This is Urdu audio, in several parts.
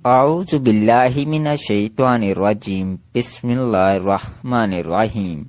اعوذ باللہ من الشیطان الرجیم بسم اللہ الرحمن الرحیم۔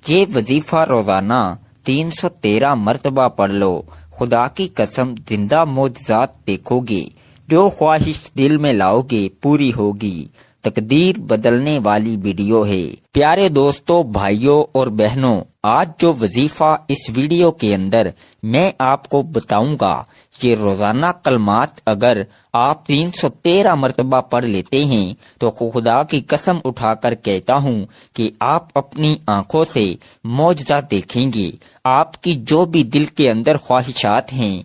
یہ وظیفہ روزانہ 313 مرتبہ پڑھ لو، خدا کی قسم زندہ معجزات دیکھو گے، جو خواہش دل میں لاؤ گے پوری ہوگی۔ تقدیر بدلنے والی ویڈیو ہے۔ پیارے دوستو، بھائیوں اور بہنوں، آج جو وظیفہ اس ویڈیو کے اندر میں آپ کو بتاؤں گا، یہ روزانہ کلمات اگر آپ 313 مرتبہ پڑھ لیتے ہیں تو خدا کی قسم اٹھا کر کہتا ہوں کہ آپ اپنی آنکھوں سے معجزہ دیکھیں گے۔ آپ کی جو بھی دل کے اندر خواہشات ہیں،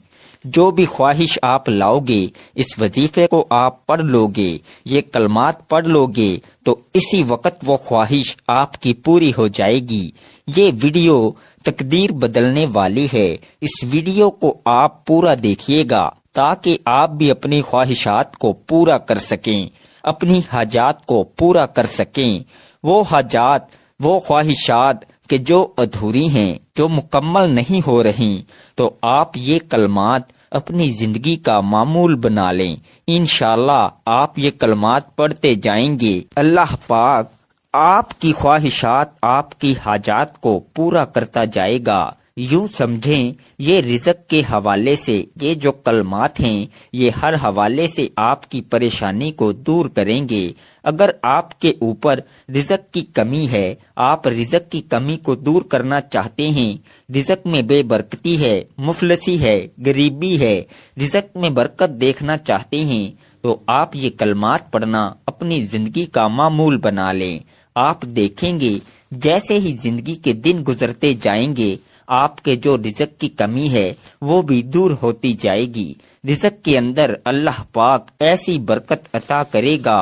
جو بھی خواہش آپ لاؤ گے، اس وظیفے کو آپ پڑھ لو گے، یہ کلمات پڑھ لو گے تو اسی وقت وہ خواہش آپ کی پوری ہو جائے گی۔ یہ ویڈیو تقدیر بدلنے والی ہے۔ اس ویڈیو کو آپ پورا دیکھیے گا تاکہ آپ بھی اپنی خواہشات کو پورا کر سکیں، اپنی حاجات کو پورا کر سکیں۔ وہ حاجات، وہ خواہشات کہ جو ادھوری ہیں، جو مکمل نہیں ہو رہی، تو آپ یہ کلمات اپنی زندگی کا معمول بنا لیں۔ انشاءاللہ آپ یہ کلمات پڑھتے جائیں گے، اللہ پاک آپ کی خواہشات، آپ کی حاجات کو پورا کرتا جائے گا۔ یوں سمجھیں، یہ رزق کے حوالے سے یہ جو کلمات ہیں، یہ ہر حوالے سے آپ کی پریشانی کو دور کریں گے۔ اگر آپ کے اوپر رزق کی کمی ہے، آپ رزق کی کمی کو دور کرنا چاہتے ہیں، رزق میں بے برکتی ہے، مفلسی ہے، غریبی ہے، رزق میں برکت دیکھنا چاہتے ہیں، تو آپ یہ کلمات پڑھنا اپنی زندگی کا معمول بنا لیں۔ آپ دیکھیں گے جیسے ہی زندگی کے دن گزرتے جائیں گے، آپ کے جو رزق کی کمی ہے وہ بھی دور ہوتی جائے گی۔ رزق کے اندر اللہ پاک ایسی برکت عطا کرے گا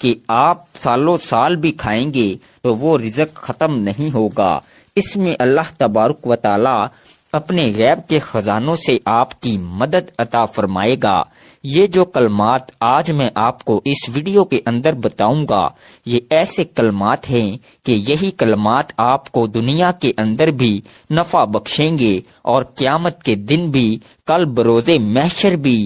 کہ آپ سالوں سال بھی کھائیں گے تو وہ رزق ختم نہیں ہوگا۔ اس میں اللہ تبارک و تعالی اپنے غیب کے خزانوں سے آپ کی مدد عطا فرمائے گا۔ یہ جو کلمات آج میں آپ کو اس ویڈیو کے اندر بتاؤں گا، یہ ایسے کلمات ہیں کہ یہی کلمات آپ کو دنیا کے اندر بھی نفع بخشیں گے اور قیامت کے دن بھی، کل بروز محشر بھی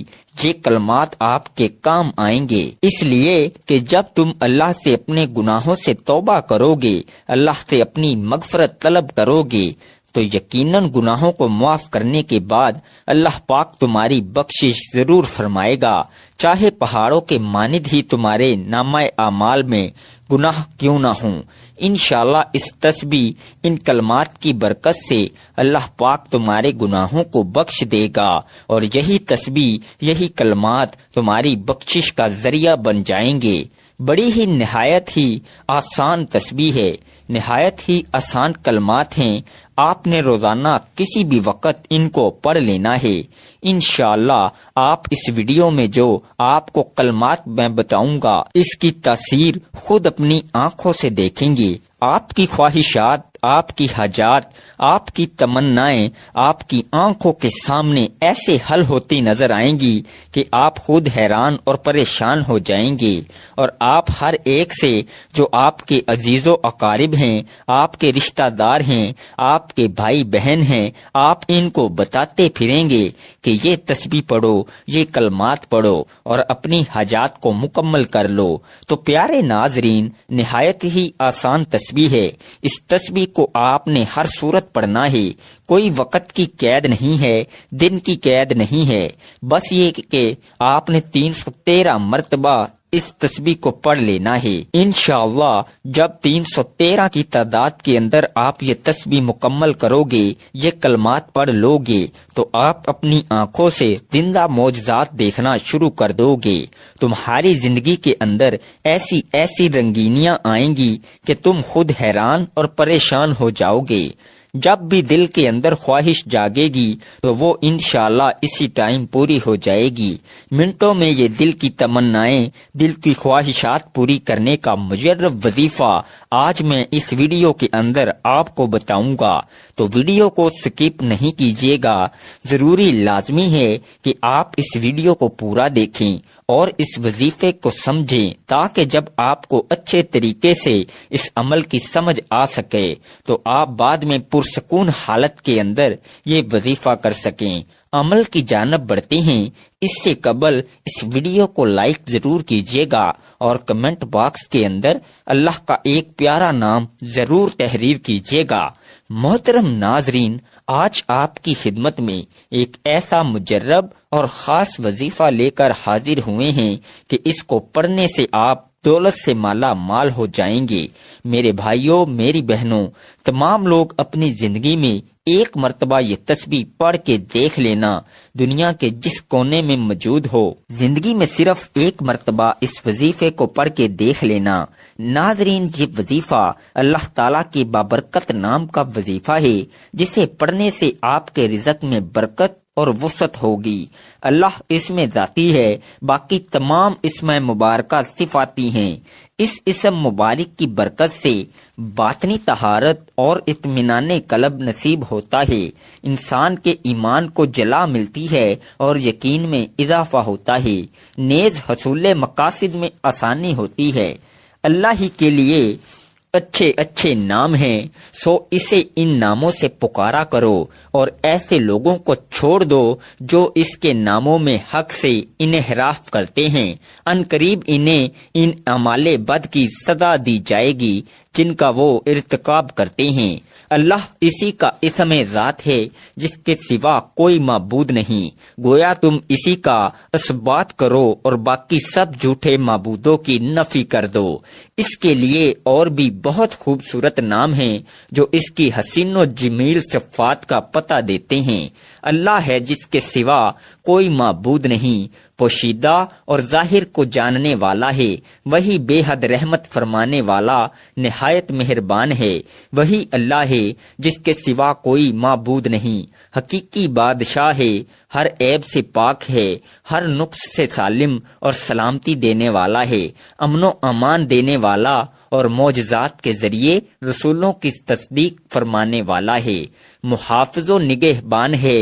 یہ کلمات آپ کے کام آئیں گے۔ اس لیے کہ جب تم اللہ سے اپنے گناہوں سے توبہ کرو گے، اللہ سے اپنی مغفرت طلب کرو گے، تو یقیناً گناہوں کو معاف کرنے کے بعد اللہ پاک تمہاری بخشش ضرور فرمائے گا، چاہے پہاڑوں کے مانند ہی تمہارے نامہ اعمال میں گناہ کیوں نہ ہوں۔ انشاءاللہ اس تسبیح، ان کلمات کی برکت سے اللہ پاک تمہارے گناہوں کو بخش دے گا، اور یہی تسبیح، یہی کلمات تمہاری بخشش کا ذریعہ بن جائیں گے۔ بڑی ہی نہایت ہی آسان تسبیح ہے، نہایت ہی آسان کلمات ہیں۔ آپ نے روزانہ کسی بھی وقت ان کو پڑھ لینا ہے۔ انشاءاللہ آپ اس ویڈیو میں جو آپ کو کلمات میں بتاؤں گا، اس کی تاثیر خود اپنی آنکھوں سے دیکھیں گے۔ آپ کی خواہشات، آپ کی حاجات، آپ کی تمنائیں آپ کی آنکھوں کے سامنے ایسے حل ہوتی نظر آئیں گی کہ آپ خود حیران اور پریشان ہو جائیں گے، اور آپ ہر ایک سے جو آپ کے عزیز و اقارب ہیں، آپ کے رشتہ دار ہیں، آپ کے بھائی بہن ہیں، آپ ان کو بتاتے پھریں گے کہ یہ تسبیح پڑھو، یہ کلمات پڑھو اور اپنی حاجات کو مکمل کر لو۔ تو پیارے ناظرین، نہایت ہی آسان تسبیح ہے۔ اس تسبیح کو آپ نے ہر صورت پڑھنا ہے، کوئی وقت کی قید نہیں ہے، دن کی قید نہیں ہے، بس یہ کہ آپ نے 313 مرتبہ اس تسبیح کو پڑھ لینا ہے۔ انشاءاللہ جب 313 کی تعداد کے اندر آپ یہ تسبیح مکمل کرو گے، یہ کلمات پڑھ لو گے، تو آپ اپنی آنکھوں سے زندہ معجزات دیکھنا شروع کر دو گے۔ تمہاری زندگی کے اندر ایسی ایسی رنگینیاں آئیں گی کہ تم خود حیران اور پریشان ہو جاؤ گے۔ جب بھی دل کے اندر خواہش جاگے گی تو وہ انشاءاللہ اسی ٹائم پوری ہو جائے گی۔ منٹوں میں یہ دل کی تمنائیں، دل کی خواہشات پوری کرنے کا مجرب وظیفہ آج میں اس ویڈیو کے اندر آپ کو بتاؤں گا، تو ویڈیو کو سکپ نہیں کیجیے گا۔ ضروری لازمی ہے کہ آپ اس ویڈیو کو پورا دیکھیں اور اس وظیفے کو سمجھیں، تاکہ جب آپ کو اچھے طریقے سے اس عمل کی سمجھ آ سکے تو آپ بعد میں پرسکون حالت کے اندر یہ وظیفہ کر سکیں۔ عمل کی جانب بڑھتے ہیں، اس سے قبل اس ویڈیو کو لائک ضرور کیجیے گا اور کمنٹ باکس کے اندر اللہ کا ایک پیارا نام ضرور تحریر کیجیے گا۔ محترم ناظرین، آج آپ کی خدمت میں ایک ایسا مجرب اور خاص وظیفہ لے کر حاضر ہوئے ہیں کہ اس کو پڑھنے سے آپ دولت سے مالا مال ہو جائیں گے۔ میرے بھائیوں، میری بہنوں، تمام لوگ اپنی زندگی میں ایک مرتبہ یہ تسبیح پڑھ کے دیکھ لینا، دنیا کے جس کونے میں موجود ہو، زندگی میں صرف ایک مرتبہ اس وظیفے کو پڑھ کے دیکھ لینا۔ ناظرین، یہ وظیفہ اللہ تعالیٰ کے بابرکت نام کا وظیفہ ہے، جسے پڑھنے سے آپ کے رزق میں برکت اور وسعت ہوگی۔ اللہ اس میں ذاتی ہے، باقی تمام اسم مبارکہ صفاتی ہیں۔ اس اسم مبارک کی برکت سے باطنی طہارت اور اطمینان قلب نصیب ہوتا ہے، انسان کے ایمان کو جلا ملتی ہے اور یقین میں اضافہ ہوتا ہے، نیز حصول مقاصد میں آسانی ہوتی ہے۔ اللہ ہی کے لیے اچھے اچھے نام ہیں، سو اسے ان ناموں سے پکارا کرو اور ایسے لوگوں کو چھوڑ دو جو اس کے ناموں میں حق سے انحراف کرتے ہیں۔ ان قریب انہیں ان اعمال بد کی سزا دی جائے گی جن کا وہ ارتکاب کرتے ہیں۔ اللہ اسی کا اسم ذات ہے جس کے سوا کوئی معبود نہیں، گویا تم اسی کا اثبات کرو اور باقی سب جھوٹے معبودوں کی نفی کر دو۔ اس کے لیے اور بھی بہت خوبصورت نام ہیں جو اس کی حسین و جمیل صفات کا پتہ دیتے ہیں۔ اللہ ہے جس کے سوا کوئی معبود نہیں، پوشیدہ اور ظاہر کو جاننے والا ہے، وہی بے حد رحمت فرمانے والا نہایت مہربان ہے۔ وہی اللہ ہے جس کے سوا کوئی معبود نہیں، حقیقی بادشاہ ہے، ہر عیب سے پاک ہے، ہر نقص سے سالم اور سلامتی دینے والا ہے، امن و امان دینے والا اور معجزات کے ذریعے رسولوں کی تصدیق فرمانے والا ہے، محافظ و نگہبان ہے،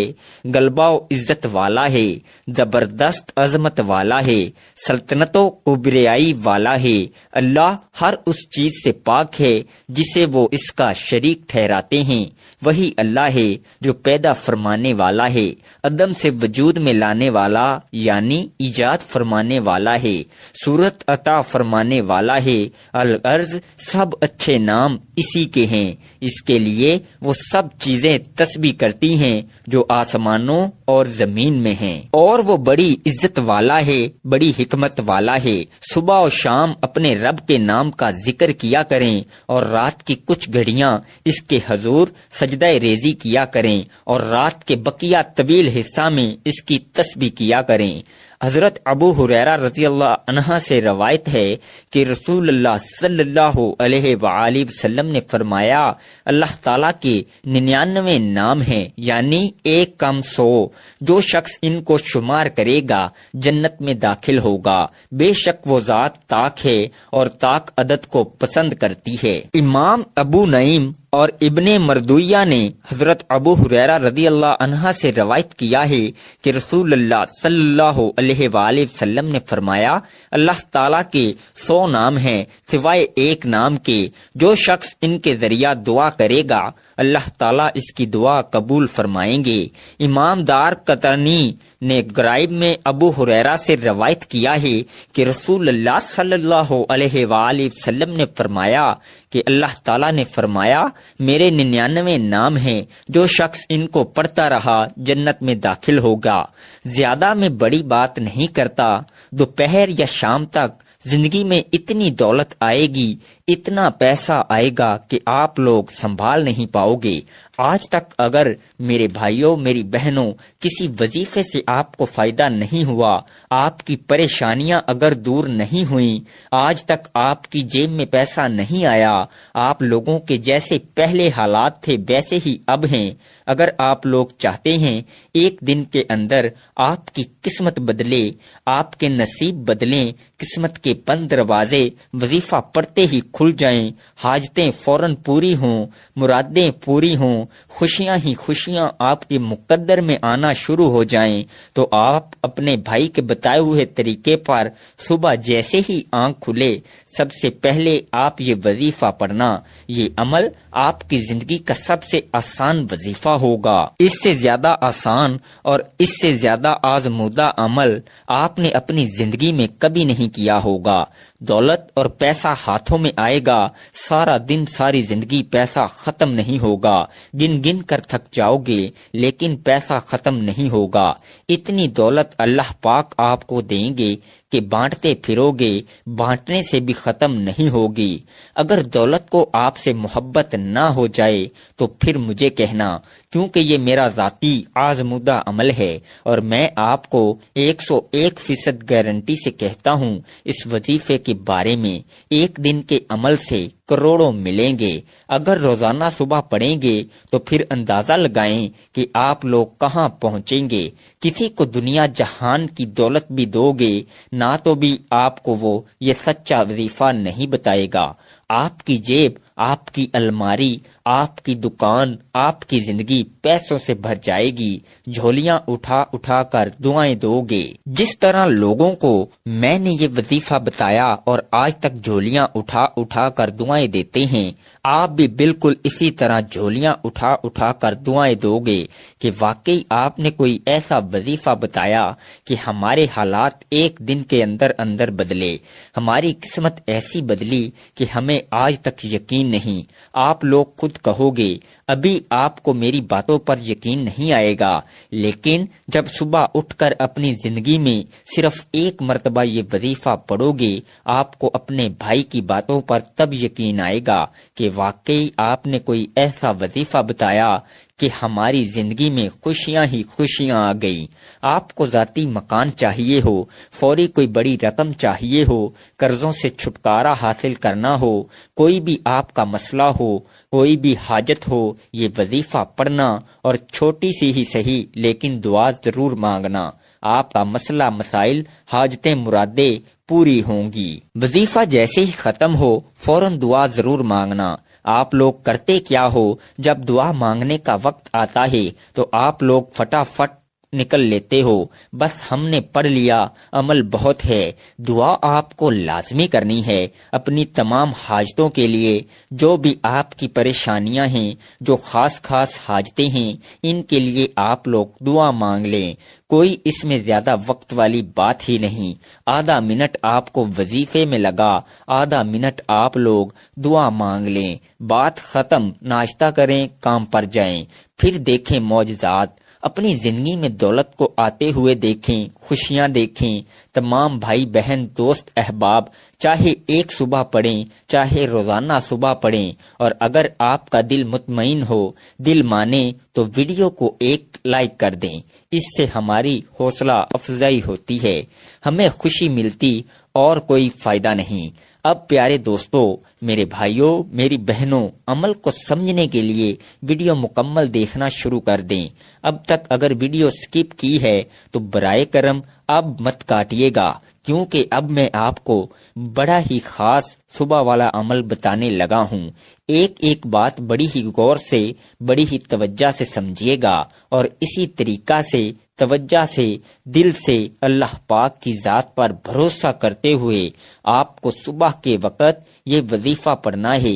غلبہ و عزت والا ہے، زبردست عظمت والا ہے، سلطنت و کبریائی والا ہے۔ اللہ ہر اس چیز سے پاک ہے جسے وہ اس کا شریک ٹھہراتے ہیں۔ وہی اللہ ہے جو پیدا فرمانے والا ہے، عدم سے وجود میں لانے والا یعنی ایجاد فرمانے والا ہے، صورت عطا فرمانے والا ہے۔ الغرض سب اچھے نام اسی کے ہیں، اس کے لیے وہ سب چیزیں تسبیح کرتی ہیں جو آسمانوں اور زمین میں ہیں، اور وہ بڑی عزت والا ہے، بڑی حکمت والا ہے۔ صبح و شام اپنے رب کے نام کا ذکر کیا کریں اور رات کی کچھ گھڑیاں اس کے حضور سجدہ ریزی کیا کریں اور رات کے بقیہ طویل حصہ میں اس کی تسبیح کیا کریں۔ حضرت ابو ہریرہ رضی اللہ عنہ سے روایت ہے کہ رسول اللہ صلی اللہ علیہ وآلہ وسلم نے فرمایا، اللہ تعالیٰ کے 99 نام ہیں، یعنی 1 کم 100، جو شخص ان کو شمار کرے گا جنت میں داخل ہوگا۔ بے شک وہ ذات طاق ہے اور طاق عدد کو پسند کرتی ہے۔ امام ابو نعیم اور ابن مردویہ نے حضرت ابو ہریرہ رضی اللہ عنہ سے روایت کیا ہے کہ رسول اللہ صلی اللہ علیہ وآلہ وسلم نے فرمایا، اللہ تعالیٰ کے 100 نام ہیں سوائے 1 نام کے، جو شخص ان کے ذریعہ دعا کرے گا اللہ تعالیٰ اس کی دعا قبول فرمائیں گے۔ امام دار قطنی نے غرائب میں ابو ہریرہ سے روایت کیا ہے کہ رسول اللہ صلی اللہ علیہ وآلہ وسلم نے فرمایا کہ اللہ تعالیٰ نے فرمایا، میرے 99 نام ہیں، جو شخص ان کو پڑھتا رہا جنت میں داخل ہوگا۔ زیادہ میں بڑی بات نہیں کرتا، دوپہر یا شام تک زندگی میں اتنی دولت آئے گی، اتنا پیسہ آئے گا کہ آپ لوگ سنبھال نہیں پاؤ گے۔ آج تک اگر میرے بھائیوں، میری بہنوں، کسی وظیفے سے آپ کو فائدہ نہیں ہوا، آپ کی پریشانیاں اگر دور نہیں ہوئیں، آج تک آپ کی جیب میں پیسہ نہیں آیا، آپ لوگوں کے جیسے پہلے حالات تھے ویسے ہی اب ہیں، اگر آپ لوگ چاہتے ہیں ایک دن کے اندر آپ کی قسمت بدلے، آپ کے نصیب بدلیں، قسمت کے کے بند دروازے وظیفہ پڑھتے ہی کھل جائیں، حاجتیں فوراً پوری ہوں، مرادیں پوری ہوں، خوشیاں ہی خوشیاں آپ کے مقدر میں آنا شروع ہو جائیں، تو آپ اپنے بھائی کے بتائے ہوئے طریقے پر صبح جیسے ہی آنکھ کھلے سب سے پہلے آپ یہ وظیفہ پڑھنا، یہ عمل آپ کی زندگی کا سب سے آسان وظیفہ ہوگا۔ اس سے زیادہ آسان اور اس سے زیادہ آزمودہ عمل آپ نے اپنی زندگی میں کبھی نہیں کیا ہوگا۔ دولت اور پیسہ ہاتھوں میں آئے گا، سارا دن ساری زندگی پیسہ ختم نہیں ہوگا، گن گن کر تھک جاؤ گے لیکن پیسہ ختم نہیں ہوگا۔ اتنی دولت اللہ پاک آپ کو دیں گے کہ بانٹتے پھرو گے، بانٹنے سے بھی ختم نہیں ہوگی۔ اگر دولت کو آپ سے محبت نہ ہو جائے تو پھر مجھے کہنا، کیونکہ یہ میرا ذاتی آزمودہ عمل ہے اور میں آپ کو 101% گارنٹی سے کہتا ہوں اس وظیفے کے بارے میں، ایک دن کے عمل سے کروڑوں ملیں گے۔ اگر روزانہ صبح پڑھیں گے تو پھر اندازہ لگائیں کہ آپ لوگ کہاں پہنچیں گے۔ کسی کو دنیا جہان کی دولت بھی دو گے نہ تو بھی آپ کو وہ یہ سچا وظیفہ نہیں بتائے گا۔ آپ کی جیب، آپ کی الماری، آپ کی دکان، آپ کی زندگی پیسوں سے بھر جائے گی، جھولیاں اٹھا اٹھا کر دعائیں دو گے۔ جس طرح لوگوں کو میں نے یہ وظیفہ بتایا اور آج تک جھولیاں اٹھا اٹھا کر دعائیں دیتے ہیں، آپ بھی بالکل اسی طرح جھولیاں اٹھا اٹھا کر دعائیں دو گے کہ واقعی آپ نے کوئی ایسا وظیفہ بتایا کہ ہمارے حالات ایک دن کے اندر اندر بدلے، ہماری قسمت ایسی بدلی کہ ہمیں آج تک یقین نہیں۔ آپ لوگ خود کہو گے ابھی آپ کو میری باتوں پر یقین نہیں آئے گا، لیکن جب صبح اٹھ کر اپنی زندگی میں صرف ایک مرتبہ یہ وظیفہ پڑھو گے، آپ کو اپنے بھائی کی باتوں پر تب یقین آئے گا کہ واقعی آپ نے کوئی ایسا وظیفہ بتایا کہ ہماری زندگی میں خوشیاں ہی خوشیاں آ گئی۔ آپ کو ذاتی مکان چاہیے ہو، فوری کوئی بڑی رقم چاہیے ہو، قرضوں سے چھٹکارا حاصل کرنا ہو، کوئی بھی آپ کا مسئلہ ہو، کوئی بھی حاجت ہو، یہ وظیفہ پڑھنا اور چھوٹی سی ہی صحیح لیکن دعا ضرور مانگنا، آپ کا مسئلہ مسائل حاجتیں مرادیں پوری ہوں گی۔ وظیفہ جیسے ہی ختم ہو فوراً دعا ضرور مانگنا۔ آپ لوگ کرتے کیا ہو، جب دعا مانگنے کا وقت آتا ہے تو آپ لوگ فٹافٹ نکل لیتے ہو، بس ہم نے پڑھ لیا، عمل بہت ہے۔ دعا آپ کو لازمی کرنی ہے اپنی تمام حاجتوں کے لیے، جو بھی آپ کی پریشانیاں ہیں، جو خاص خاص حاجتیں ہیں، ان کے لیے آپ لوگ دعا مانگ لیں۔ کوئی اس میں زیادہ وقت والی بات ہی نہیں، آدھا منٹ آپ کو وظیفے میں لگا، آدھا منٹ آپ لوگ دعا مانگ لیں، بات ختم، ناشتہ کریں، کام پر جائیں، پھر دیکھیں معجزات۔ اپنی زندگی میں دولت کو آتے ہوئے دیکھیں، خوشیاں دیکھیں۔ تمام بھائی بہن دوست احباب چاہے ایک صبح پڑھیں چاہے روزانہ صبح پڑھیں، اور اگر آپ کا دل مطمئن ہو، دل مانے تو ویڈیو کو ایک لائک کر دیں، اس سے ہماری حوصلہ افزائی ہوتی ہے، ہمیں خوشی ملتی اور کوئی فائدہ نہیں۔ اب پیارے دوستو، میرے بھائیوں، میری بہنوں، عمل کو سمجھنے کے لیے ویڈیو مکمل دیکھنا شروع کر دیں۔ اب تک اگر ویڈیو سکپ کی ہے تو برائے کرم اب مت کاٹیے گا، کیونکہ اب میں آپ کو بڑا ہی خاص صبح والا عمل بتانے لگا ہوں۔ ایک ایک بات بڑی ہی غور سے، بڑی ہی توجہ سے سمجھیے گا، اور اسی طریقہ سے توجہ سے، دل سے اللہ پاک کی ذات پر بھروسہ کرتے ہوئے آپ کو صبح کے وقت یہ وظیفہ پڑھنا ہے۔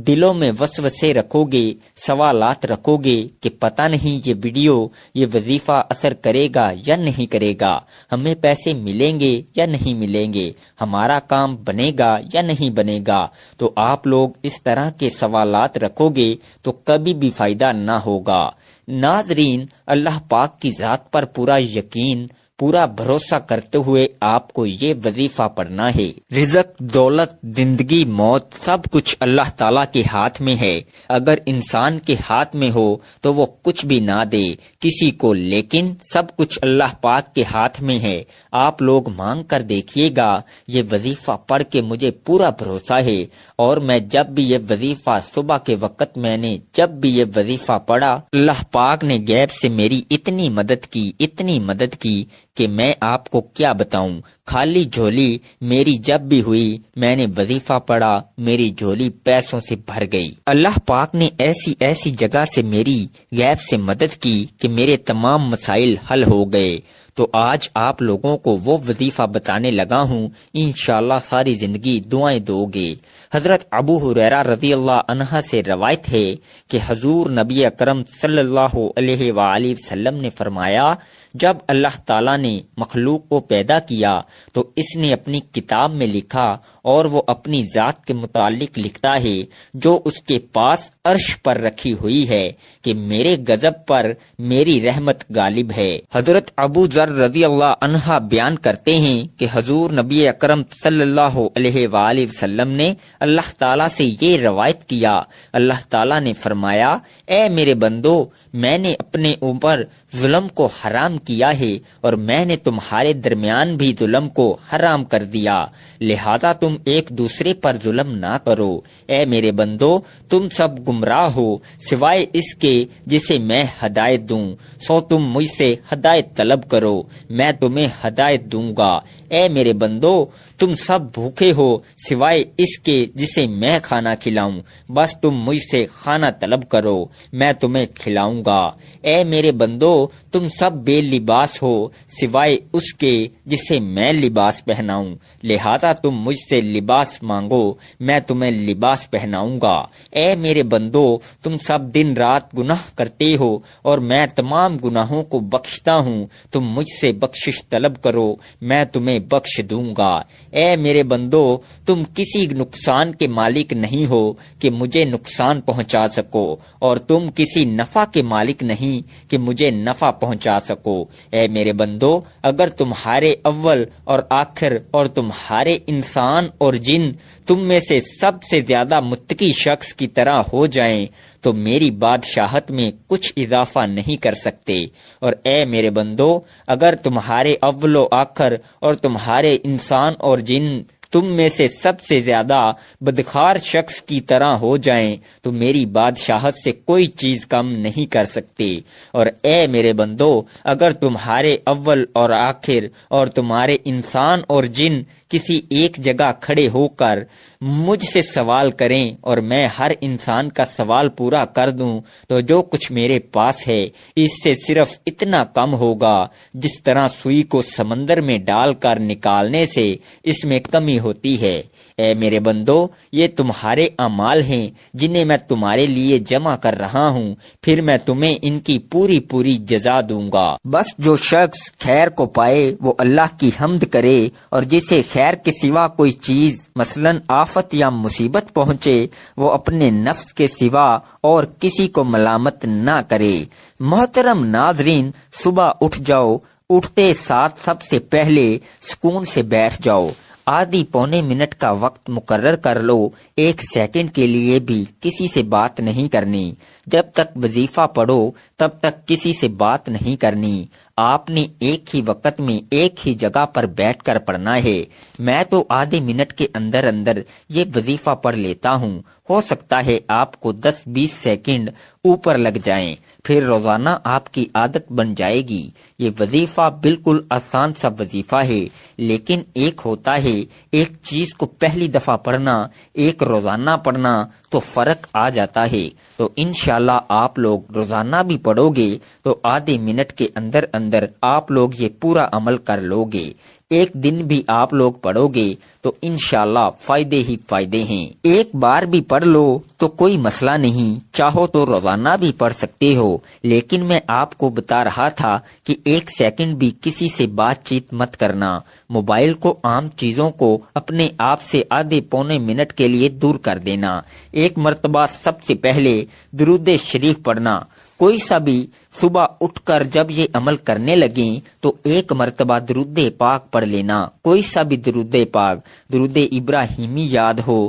دلوں میں وسوسے رکھو گے، سوالات رکھو گے کہ پتہ نہیں یہ ویڈیو، یہ وظیفہ اثر کرے گا یا نہیں کرے گا، ہمیں پیسے ملیں گے یا نہیں ملیں گے، ہمارا کام بنے گا یا نہیں بنے گا، تو آپ لوگ اس طرح کے سوالات رکھو گے تو کبھی بھی فائدہ نہ ہوگا۔ ناظرین، اللہ پاک کی ذات پر پورا یقین، پورا بھروسہ کرتے ہوئے آپ کو یہ وظیفہ پڑھنا ہے۔ رزق، دولت، زندگی، موت، سب کچھ اللہ تعالیٰ کے ہاتھ میں ہے۔ اگر انسان کے ہاتھ میں ہو تو وہ کچھ بھی نہ دے کسی کو، لیکن سب کچھ اللہ پاک کے ہاتھ میں ہے۔ آپ لوگ مانگ کر دیکھیے گا، یہ وظیفہ پڑھ کے مجھے پورا بھروسہ ہے، اور میں جب بھی یہ وظیفہ صبح کے وقت میں نے جب بھی یہ وظیفہ پڑھا، اللہ پاک نے غیب سے میری اتنی مدد کی کہ میں آپ کو کیا بتاؤں، خالی جھولی میری جب بھی ہوئی میں نے وظیفہ پڑھا میری جھولی پیسوں سے بھر گئی۔ اللہ پاک نے ایسی ایسی جگہ سے میری غیب سے مدد کی کہ میرے تمام مسائل حل ہو گئے۔ تو آج آپ لوگوں کو وہ وظیفہ بتانے لگا ہوں، انشاءاللہ ساری زندگی دعائیں دو گے۔ حضرت ابو ہریرہ رضی اللہ عنہ سے روایت ہے کہ حضور نبی اکرم صلی اللہ علیہ وآلہ وسلم نے فرمایا، جب اللہ تعالیٰ نے مخلوق کو پیدا کیا تو اس نے اپنی کتاب میں لکھا، اور وہ اپنی ذات کے متعلق لکھتا ہے جو اس کے پاس عرش پر رکھی ہوئی ہے کہ میرے غضب پر میری رحمت غالب ہے۔ حضرت ابو ذر رضی اللہ عنہ بیان کرتے ہیں کہ حضور نبی اکرم صلی اللہ علیہ وآلہ وسلم نے اللہ تعالیٰ سے یہ روایت کیا، اللہ تعالیٰ نے فرمایا، اے میرے بندو، میں نے اپنے اوپر ظلم کو حرام کیا ہے اور میں نے تمہارے درمیان بھی ظلم کو حرام کر دیا، لہذا تم ایک دوسرے پر ظلم نہ کرو۔ اے میرے بندو، تم سب گمراہ ہو سوائے اس کے جسے میں ہدایت دوں، سو تم مجھ سے ہدایت طلب کرو، میں تمہیں ہدایت دوں گا۔ اے میرے بندو، تم سب بھوکے ہو سوائے اس کے جسے میں کھانا کھلاؤں، بس تم مجھ سے کھانا طلب کرو، میں تمہیں کھلاؤں گا۔ اے میرے بندو، تم سب بے لباس ہو سوائے اس کے جسے میں لباس پہناؤں، لہذا تم مجھ سے لباس مانگو، میں تمہیں لباس پہناؤں گا۔ اے میرے بندو، تم سب دن رات گناہ کرتے ہو اور میں تمام گناہوں کو بخشتا ہوں، تم مجھ سے بخشش طلب کرو، میں تمہیں بخش دوں گا۔ اے میرے بندو، تم کسی نقصان کے مالک نہیں ہو کہ مجھے نقصان پہنچا سکو، اور تم کسی نفع کے مالک نہیں کہ مجھے نفع پہنچا سکو۔ اے میرے بندو، اگر تمہارے اول اور آخر اور تمہارے انسان اور جن تم میں سے سب سے زیادہ متقی شخص کی طرح ہو جائیں تو میری بادشاہت میں کچھ اضافہ نہیں کر سکتے، اور اے میرے بندو، اگر تمہارے اول و آخر اور تمہارے انسان اور جن تم میں سے سب سے زیادہ بدخار شخص کی طرح ہو جائیں تو میری بادشاہت سے کوئی چیز کم نہیں کر سکتے، اور اے میرے بندو، اگر تمہارے اول اور آخر اور تمہارے انسان اور جن کسی ایک جگہ کھڑے ہو کر مجھ سے سوال کریں اور میں ہر انسان کا سوال پورا کر دوں تو جو کچھ میرے پاس ہے اس سے صرف اتنا کم ہوگا جس طرح سوئی کو سمندر میں ڈال کر نکالنے سے اس میں کمی ہوتی ہے۔ اے میرے بندو، یہ تمہارے اعمال ہیں جنہیں میں تمہارے لیے جمع کر رہا ہوں، پھر میں تمہیں ان کی پوری پوری جزا دوں گا۔ بس جو شخص خیر کو پائے وہ اللہ کی حمد کرے، اور جسے خیر کے سوا کوئی چیز مثلاً آفت یا مصیبت پہنچے وہ اپنے نفس کے سوا اور کسی کو ملامت نہ کرے۔ محترم ناظرین، صبح اٹھ جاؤ، اٹھتے ساتھ سب سے پہلے سکون سے بیٹھ جاؤ، آدھی پونے منٹ کا وقت مقرر کر لو، 1 سیکنڈ کے لیے بھی کسی سے بات نہیں کرنی۔ جب تک وظیفہ پڑھو تب تک کسی سے بات نہیں کرنی۔ آپ نے ایک ہی وقت میں ایک ہی جگہ پر بیٹھ کر پڑھنا ہے۔ میں تو آدھے منٹ کے اندر اندر یہ وظیفہ پڑھ لیتا ہوں، ہو سکتا ہے آپ کو 10-20 سیکنڈ اوپر لگ جائیں، پھر روزانہ آپ کی عادت بن جائے گی۔ یہ وظیفہ بالکل آسان سا وظیفہ ہے، لیکن ایک ہوتا ہے ایک چیز کو پہلی دفعہ پڑھنا، ایک روزانہ پڑھنا، تو فرق آ جاتا ہے۔ تو انشاءاللہ آپ لوگ روزانہ بھی پڑھو گے تو آدھے منٹ کے اندر اندر آپ لوگ یہ پورا عمل کر لو گے۔ ایک دن بھی آپ لوگ پڑھو گے تو انشاءاللہ فائدے ہی فائدے ہیں۔ ایک بار بھی پڑھ لو تو کوئی مسئلہ نہیں، چاہو تو روزانہ بھی پڑھ سکتے ہو، لیکن میں آپ کو بتا رہا تھا کہ 1 سیکنڈ بھی کسی سے بات چیت مت کرنا۔ موبائل کو، عام چیزوں کو اپنے آپ سے آدھے پونے منٹ کے لیے دور کر دینا۔ ایک مرتبہ سب سے پہلے درود شریف پڑھنا۔ کوئی سا بھی صبح اٹھ کر جب یہ عمل کرنے لگیں تو 1 مرتبہ درود پاک پڑھ لینا، کوئی سا بھی درود پاک، درود ابراہیمی یاد ہو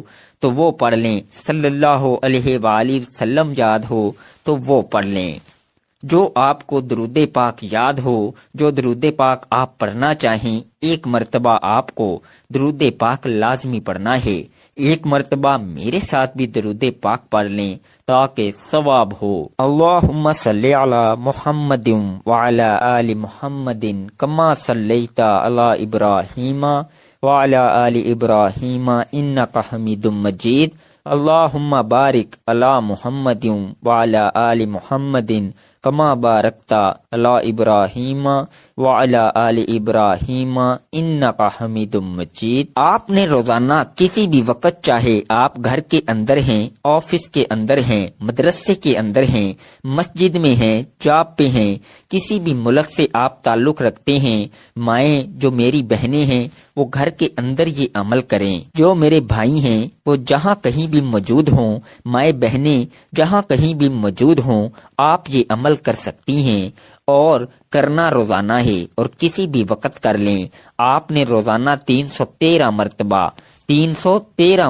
تو وہ پڑھ لیں، صلی اللہ علیہ وآلہ وسلم یاد ہو تو وہ پڑھ لیں۔ جو آپ کو درود پاک یاد ہو، جو درود پاک آپ پڑھنا چاہیں ایک مرتبہ آپ کو درود پاک لازمی پڑھنا ہے، ایک مرتبہ میرے ساتھ بھی درود پاک پڑھ لیں تاکہ ثواب ہو۔ اللہم صلی علی محمد وعلی آل محمد کما صلیت علی ابراہیم وعلی آل ابراہیم انک حمید مجید۔ اللہم بارک علی محمد وعلی آل محمد کما بارکت علی ابراہیم وعلی آل ابراہیم انک حمید مجید۔ آپ نے روزانہ کسی بھی وقت، چاہے آپ گھر کے اندر ہیں، آفس کے اندر ہیں، مدرسے کے اندر ہیں، مسجد میں ہیں، جاب پہ ہیں، کسی بھی ملک سے آپ تعلق رکھتے ہیں، مائیں جو میری بہنیں ہیں وہ گھر کے اندر یہ عمل کریں، جو میرے بھائی ہیں وہ جہاں کہیں بھی موجود ہوں، مائیں بہنیں جہاں کہیں بھی موجود ہوں، آپ یہ عمل کر سکتی ہیں اور کرنا روزانہ ہے اور کسی بھی وقت کر لیں۔ آپ نے روزانہ 313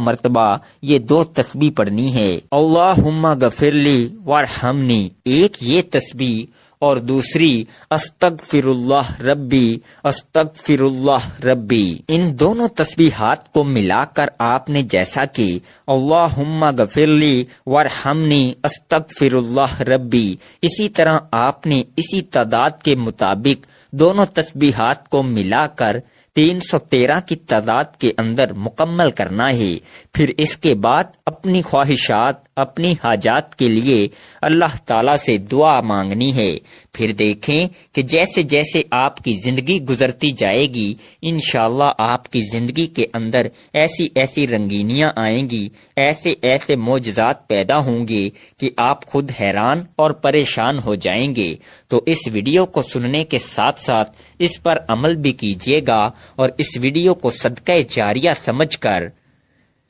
مرتبہ یہ 2 تسبیح پڑھنی ہے۔ اللہم غفرلی وارحمنی، ایک یہ تسبیح اور دوسری استغفر اللہ ربی استغفر اللہ ربی۔ ان دونوں تسبیحات کو ملا کر آپ نے جیسا کہ اللہم غفرلی وارحمنی استغفر اللہ ربی، اسی طرح آپ نے اسی تعداد کے مطابق دونوں تسبیحات کو ملا کر 313 کی تعداد کے اندر مکمل کرنا ہے۔ پھر اس کے بعد اپنی خواہشات، اپنی حاجات کے لیے اللہ تعالیٰ سے دعا مانگنی ہے۔ پھر دیکھیں کہ جیسے جیسے آپ کی زندگی گزرتی جائے گی، انشاءاللہ آپ کی زندگی کے اندر ایسی ایسی رنگینیاں آئیں گی، ایسے ایسے معجزات پیدا ہوں گے کہ آپ خود حیران اور پریشان ہو جائیں گے۔ تو اس ویڈیو کو سننے کے ساتھ ساتھ اس پر عمل بھی کیجیے گا اور اس ویڈیو کو صدقہ جاریہ سمجھ کر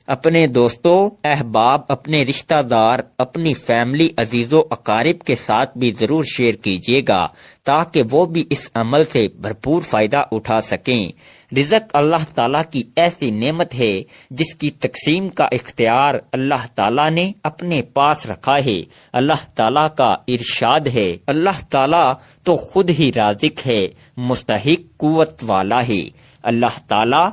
اپنے دوستوں، احباب، اپنے رشتہ دار، اپنی فیملی، عزیز و اقارب کے ساتھ بھی ضرور شیئر کیجیے گا تاکہ وہ بھی اس عمل سے بھرپور فائدہ اٹھا سکیں۔ رزق اللہ تعالیٰ کی ایسی نعمت ہے جس کی تقسیم کا اختیار اللہ تعالیٰ نے اپنے پاس رکھا ہے۔ اللہ تعالیٰ کا ارشاد ہے، اللہ تعالیٰ تو خود ہی رازق ہے، مستحق قوت والا ہے۔ اللہ تعالیٰ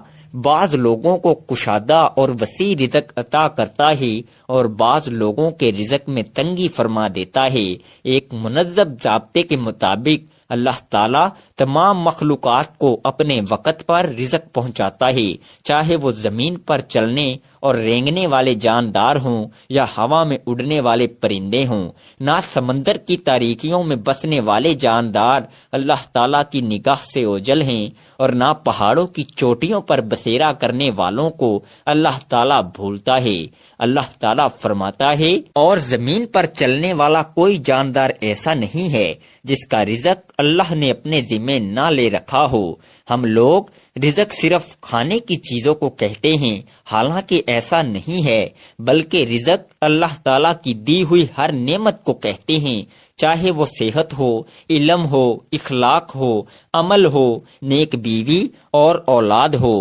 بعض لوگوں کو کشادہ اور وسیع رزق عطا کرتا ہے اور بعض لوگوں کے رزق میں تنگی فرما دیتا ہے۔ ایک منظم ضابطے کے مطابق اللہ تعالیٰ تمام مخلوقات کو اپنے وقت پر رزق پہنچاتا ہے، چاہے وہ زمین پر چلنے اور رینگنے والے جاندار ہوں یا ہوا میں اڑنے والے پرندے ہوں۔ نہ سمندر کی تاریکیوں میں بسنے والے جاندار اللہ تعالیٰ کی نگاہ سے اوجھل ہیں اور نہ پہاڑوں کی چوٹیوں پر بسیرا کرنے والوں کو اللہ تعالیٰ بھولتا ہے۔ اللہ تعالیٰ فرماتا ہے، اور زمین پر چلنے والا کوئی جاندار ایسا نہیں ہے جس کا رزق اللہ نے اپنے ذمے نہ لے رکھا ہو۔ ہم لوگ رزق صرف کھانے کی چیزوں کو کہتے ہیں، حالانکہ ایسا نہیں ہے، بلکہ رزق اللہ تعالیٰ کی دی ہوئی ہر نعمت کو کہتے ہیں، چاہے وہ صحت ہو، علم ہو، اخلاق ہو، عمل ہو، نیک بیوی اور اولاد ہو،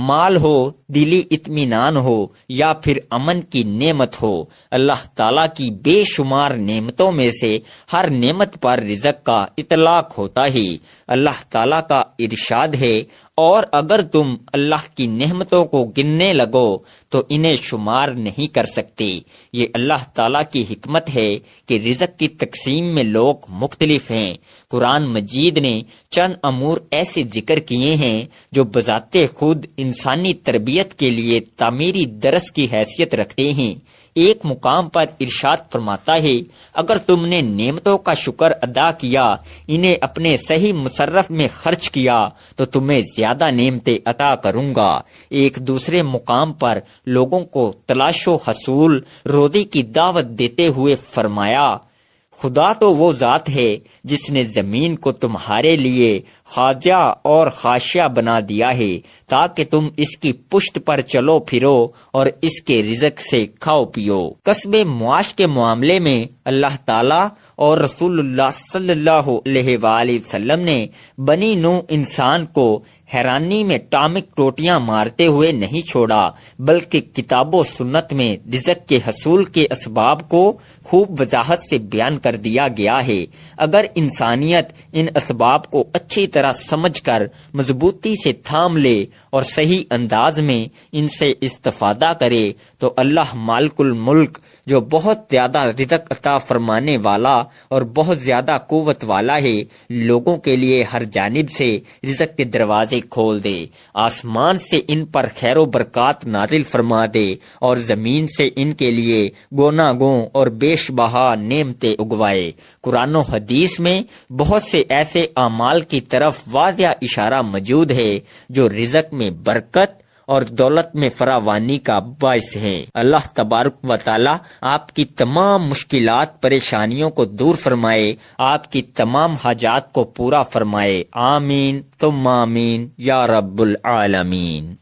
مال ہو، دلی اطمینان ہو یا پھر امن کی نعمت ہو۔ اللہ تعالیٰ کی بے شمار نعمتوں میں سے ہر نعمت پر رزق کا اطلاق ہوتا ہے۔ اللہ تعالیٰ کا ارشاد ہے، اور اگر تم اللہ کی نعمتوں کو گننے لگو تو انہیں شمار نہیں کر سکتے۔ یہ اللہ تعالیٰ کی حکمت ہے کہ رزق کی تقسیم میں لوگ مختلف ہیں۔ قرآن مجید نے چند امور ایسے ذکر کیے ہیں جو بذات خود انسانی تربیت کے لیے تعمیری درس کی حیثیت رکھتے ہیں۔ ایک مقام پر ارشاد فرماتا ہے، اگر تم نے نعمتوں کا شکر ادا کیا، انہیں اپنے صحیح مصرف میں خرچ کیا تو تمہیں زیادہ نعمتیں عطا کروں گا۔ ایک دوسرے مقام پر لوگوں کو تلاش و حصول روزی کی دعوت دیتے ہوئے فرمایا، خدا تو وہ ذات ہے جس نے زمین کو تمہارے لیے خاجہ اور خاشیہ بنا دیا ہے تاکہ تم اس کی پشت پر چلو پھرو اور اس کے رزق سے کھاؤ پیو۔ کسب معاش کے معاملے میں اللہ تعالیٰ اور رسول اللہ صلی اللہ علیہ وآلہ وسلم نے بنی نوح انسان کو حیرانی میں ٹامک ٹوٹیاں مارتے ہوئے نہیں چھوڑا، بلکہ کتاب و سنت میں رزق کے حصول کے اسباب کو خوب وضاحت سے بیان کر دیا گیا ہے۔ اگر انسانیت ان اسباب کو اچھی طرح سمجھ کر مضبوطی سے تھام لے اور صحیح انداز میں ان سے استفادہ کرے تو اللہ مالک الملک جو بہت زیادہ رزق عطا فرمانے والا اور بہت زیادہ قوت والا ہے، لوگوں کے لیے ہر جانب سے رزق کے دروازے کھول دے، آسمان سے ان پر خیر و برکات نازل فرما دے اور زمین سے ان کے لیے گوناگوں اور بیش بہا نعمتیں اگوائے۔ قرآن و حدیث میں بہت سے ایسے اعمال کی طرف واضح اشارہ موجود ہے جو رزق میں برکت اور دولت میں فراوانی کا باعث ہے۔ اللہ تبارک و تعالی آپ کی تمام مشکلات پریشانیوں کو دور فرمائے، آپ کی تمام حاجات کو پورا فرمائے، آمین ثم آمین یا رب العالمین۔